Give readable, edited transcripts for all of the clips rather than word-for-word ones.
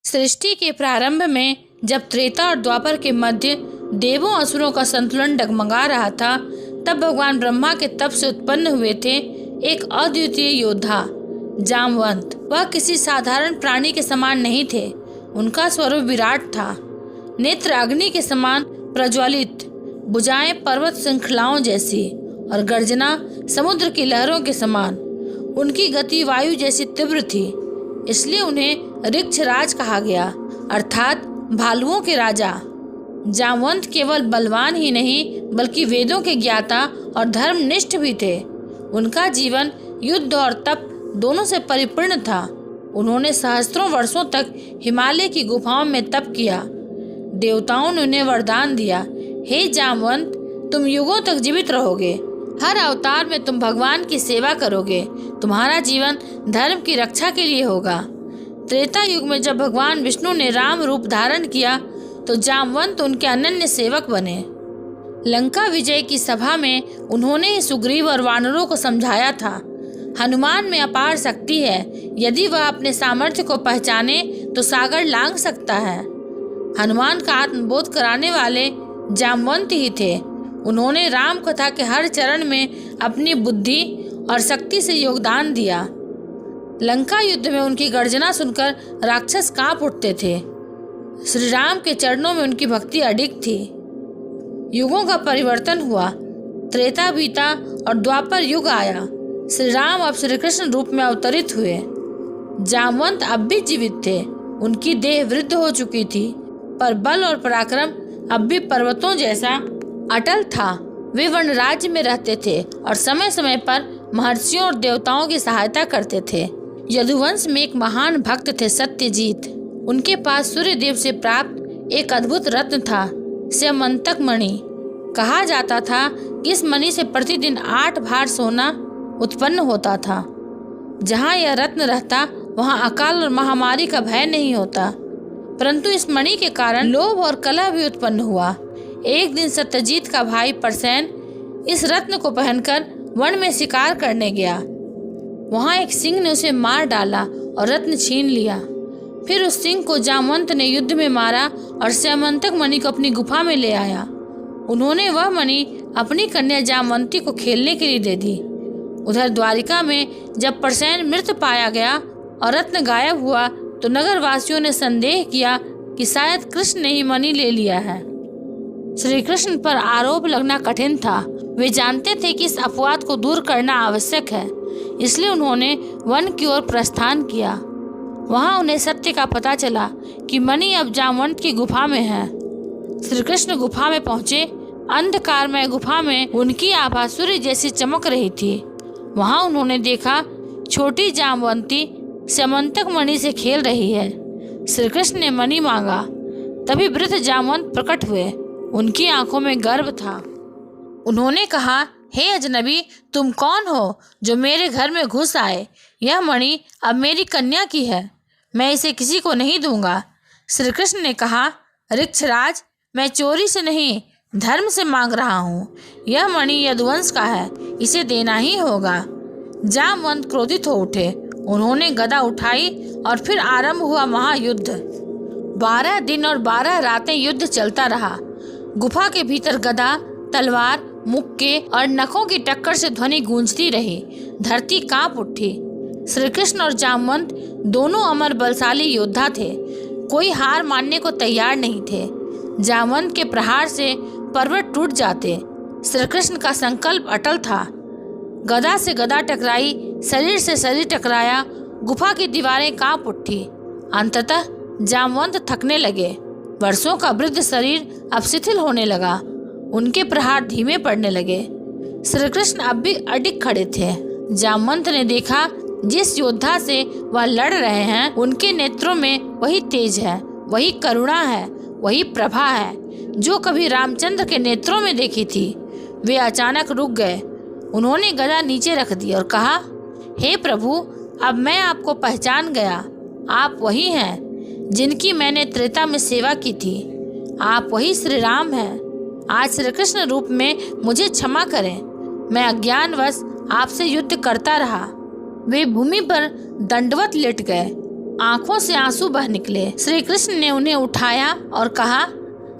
सृष्टि के प्रारंभ में जब त्रेता और द्वापर के मध्य देवों असुरों का संतुलन डगमगा रहा था, तब भगवान ब्रह्मा के तप से उत्पन्न हुए थे एक अद्वितीय योद्धा जामवंत। वह किसी साधारण प्राणी के समान नहीं थे। उनका स्वरूप विराट था, नेत्र अग्नि के समान प्रज्वलित, भुजाएं पर्वत श्रृंखलाओं जैसी और गर्जना समुद्र की लहरों के समान। उनकी गति वायु जैसी तीव्र थी, इसलिए उन्हें ऋक्षराज कहा गया, अर्थात भालुओं के राजा। जामवंत केवल बलवान ही नहीं बल्कि वेदों के ज्ञाता और धर्मनिष्ठ भी थे। उनका जीवन युद्ध और तप दोनों से परिपूर्ण था। उन्होंने सहस्त्रों वर्षों तक हिमालय की गुफाओं में तप किया। देवताओं ने उन्हें वरदान दिया, हे जामवंत, तुम युगों तक जीवित रहोगे। हर अवतार में तुम भगवान की सेवा करोगे। तुम्हारा जीवन धर्म की रक्षा के लिए होगा। त्रेता युग में जब भगवान विष्णु ने राम रूप धारण किया तो जामवंत उनके अनन्य सेवक बने। लंका विजय की सभा में उन्होंने ही सुग्रीव और वानरों को समझाया था, हनुमान में अपार शक्ति है। यदि वह अपने सामर्थ्य को पहचाने तो सागर लांघ सकता है। हनुमान का आत्मबोध कराने वाले जामवंत ही थे। उन्होंने राम कथा के हर चरण में अपनी बुद्धि और शक्ति से योगदान दिया। लंका युद्ध में उनकी गर्जना सुनकर राक्षस कांप उठते थे। श्री राम के चरणों में उनकी भक्ति अडिग थी। युगों का परिवर्तन हुआ, त्रेता बीता और द्वापर युग आया। श्री राम अब श्री कृष्ण रूप में अवतरित हुए। जामवंत अब भी जीवित थे। उनकी देह वृद्ध हो चुकी थी, पर बल और पराक्रम अब भी पर्वतों जैसा अटल था। वे वन राज्य में रहते थे और समय समय पर महर्षियों और देवताओं की सहायता करते थे। यदुवंश में एक महान भक्त थे, सत्यजीत। उनके पास सूर्यदेव से प्राप्त एक अद्भुत रत्न था, स्यमंतक मणि। कहा जाता था कि इस मणि से प्रतिदिन 8 भार सोना उत्पन्न होता था। जहाँ यह रत्न रहता वहाँ अकाल और महामारी का भय नहीं होता। परंतु इस मणि के कारण लोभ और कलह भी उत्पन्न हुआ। एक दिन सत्यजीत का भाई परसेन इस रत्न को पहनकर वन में शिकार करने गया। वहाँ एक सिंह ने उसे मार डाला और रत्न छीन लिया। फिर उस सिंह को जामवंत ने युद्ध में मारा और स्यमंतक मणि को अपनी गुफा में ले आया। उन्होंने वह मणि अपनी कन्या जामवंती को खेलने के लिए दे दी। उधर द्वारिका में जब परसेन मृत पाया गया और रत्न गायब हुआ तो नगर वासियों ने संदेह किया कि शायद कृष्ण ने ही मणि ले लिया है। श्री कृष्ण पर आरोप लगना कठिन था। वे जानते थे कि इस अपवाद को दूर करना आवश्यक है, इसलिए उन्होंने वन की ओर प्रस्थान किया। वहां उन्हें सत्य का पता चला कि मणि अब जामवंत की गुफा में है। श्री कृष्ण गुफा में पहुंचे। अंधकारमय गुफा में उनकी आभा सूर्य जैसी चमक रही थी। वहां उन्होंने देखा छोटी जामवंती स्यमंतक मणि से खेल रही है। श्री कृष्ण ने मणि मांगा, तभी वृद्ध जामवंत प्रकट हुए। उनकी आंखों में गर्व था। उन्होंने कहा, हे अजनबी, तुम कौन हो जो मेरे घर में घुस आए? यह मणि अब मेरी कन्या की है, मैं इसे किसी को नहीं दूंगा। श्री कृष्ण ने कहा, ऋक्षराज, मैं चोरी से नहीं धर्म से मांग रहा हूँ। यह मणि यदुवंश का है, इसे देना ही होगा। जामवंत क्रोधित हो उठे। उन्होंने गदा उठाई और फिर आरंभ हुआ महायुद्ध। 12 दिन और 12 रातें युद्ध चलता रहा। गुफा के भीतर गदा, तलवार, मुक्के और नखों की टक्कर से ध्वनि गूंजती रही। धरती कांप उठी। श्री कृष्ण और जामवंत दोनों अमर बलशाली योद्धा थे। कोई हार मानने को तैयार नहीं थे। जामवंत के प्रहार से पर्वत टूट जाते। श्री कृष्ण का संकल्प अटल था। गदा से गदा टकराई, शरीर से शरीर टकराया। गुफा की दीवारें कांप उठी। अंततः जामवंत थकने लगे। वर्षों का वृद्ध शरीर अब शिथिल होने लगा। उनके प्रहार धीमे पड़ने लगे। श्री कृष्ण अब भी अडिग खड़े थे। जामवंत ने देखा, जिस योद्धा से वह लड़ रहे हैं उनके नेत्रों में वही तेज है, वही करुणा है, वही प्रभा है जो कभी रामचंद्र के नेत्रों में देखी थी। वे अचानक रुक गए। उन्होंने गदा नीचे रख दी और कहा, हे प्रभु, अब मैं आपको पहचान गया। आप वही हैं जिनकी मैंने त्रेता में सेवा की थी। आप वही श्री राम हैं। आज श्री कृष्ण रूप में मुझे क्षमा करें। मैं अज्ञानवश आपसे युद्ध करता रहा। वे भूमि पर दंडवत लेट गए। आंखों से आंसू बह निकले। श्री कृष्ण ने उन्हें उठाया और कहा,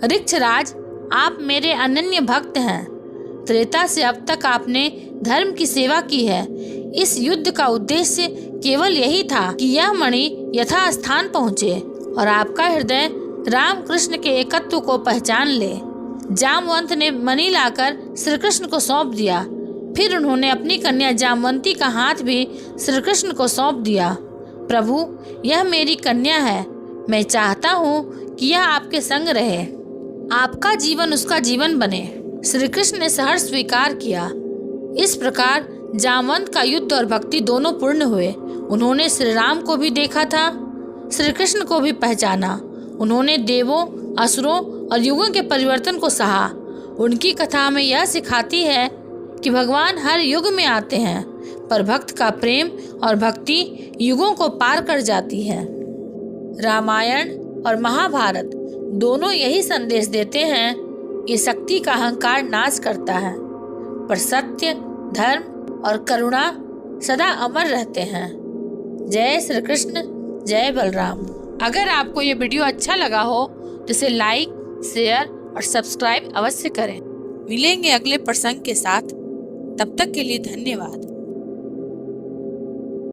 ऋक्षराज, आप मेरे अनन्य भक्त हैं। त्रेता से अब तक आपने धर्म की सेवा की है। इस युद्ध का उद्देश्य केवल यही था कि यह मणि यथास्थान पहुँचे और आपका हृदय राम कृष्ण के एकत्व को पहचान ले। जामवंत ने मणि लाकर श्री कृष्ण को सौंप दिया। फिर उन्होंने अपनी कन्या जामवंती का हाथ भी श्री कृष्ण को सौंप दिया। प्रभु, यह मेरी कन्या है। मैं चाहता हूँ कि यह आपके संग रहे, आपका जीवन उसका जीवन बने। श्री कृष्ण ने सहर्ष स्वीकार किया। इस प्रकार जामवंत का युद्ध और भक्ति दोनों पूर्ण हुए। उन्होंने श्री राम को भी देखा था, श्री कृष्ण को भी पहचाना। उन्होंने देवों, असुरों और युगों के परिवर्तन को सहा। उनकी कथा हमें यह सिखाती है कि भगवान हर युग में आते हैं, पर भक्त का प्रेम और भक्ति युगों को पार कर जाती है। रामायण और महाभारत दोनों यही संदेश देते हैं कि शक्ति का अहंकार नाश करता है, पर सत्य, धर्म और करुणा सदा अमर रहते हैं। जय श्री कृष्ण, जय बलराम। अगर आपको ये वीडियो अच्छा लगा हो तो इसे लाइक, शेयर और सब्सक्राइब अवश्य करें। मिलेंगे अगले प्रसंग के साथ। तब तक के लिए धन्यवाद।